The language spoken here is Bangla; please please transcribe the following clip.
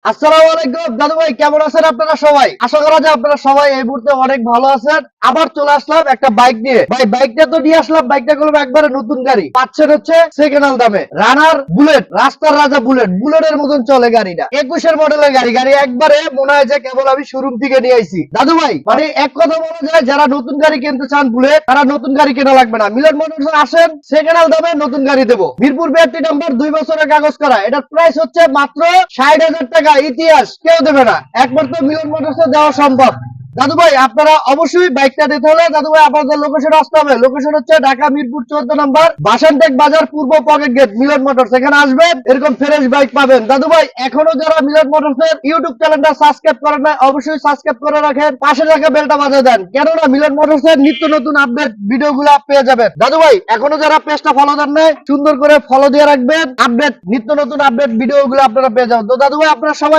আসসালামু আলাইকুম দাদু ভাই, কেমন আছেন আপনারা সবাই? আশা করা যায় আপনারা সবাই এই মুহূর্তে অনেক ভালো আছেন। আবার চলে আসলাম একটা বাইক নিয়ে। ভাই বাইকটা তো নিয়ে আসলাম, বাইকটা করলাম একবারে নতুন গাড়ি, পাচ্ছেন হচ্ছে সেকেন্ড হ্যান্ড দামে। রানার বুলেট, রাস্তার রাজা বুলেট, বুলেটের মতন চলে গাড়িটা। 21-এর মডেলের গাড়ি, গাড়ি একবারে মনে হয় যে কেবল আমি শোরুম থেকে নিয়ে আইছি দাদু ভাই। মানে এক কথা বলা যায়, যারা নতুন গাড়ি কিনতে চান বুলেট, তারা নতুন গাড়ি কেনা লাগবে না, মিলন মোটরসে আসেন, সেকেন্ড হ্যান্ড দামে নতুন গাড়ি দেবো। মিরপুর বিআরটি নাম্বার, 2 বছরের কাগজ করা। এটার প্রাইস হচ্ছে মাত্র 60,000 টাকা। ইতিহাস কেউ দেবে না, একমাত্র মিলন মোটরসে দেওয়া সম্ভব। দাদু ভাই আপনারা অবশ্যই বাইকটা দিতে হলে দাদু ভাই আপনাদের লোকেশন আসতে হবে। লোকেশন হচ্ছে ঢাকা মিরপুর 14 নম্বর বাসানটেক বাজার, পূর্ব পকেট গেট, মিলন মোটরস। এখানে আসবেন, এরকম ফ্রেশ বাইক পাবেন। দাদু ভাই এখনো যারা মিলন মোটরসের ইউটিউব চ্যানেলটা সাবস্ক্রাইব করেন না, অবশ্যই সাবস্ক্রাইব করে রাখেন, পাশে থাকা বেলটা বাজিয়ে দেন, কেননা মিলন মোটরসের নিত্য নতুন আপডেট ভিডিওগুলো পেয়ে যাবেন। দাদু ভাই এখনো যারা পেজটা ফলো দেন নাই, সুন্দর করে ফলো দিয়ে রাখবেন, আপডেট নিত্য নতুন আপডেট ভিডিওগুলো আপনারা পেয়ে যাবেন। তো দাদু ভাই আপনারা সবাই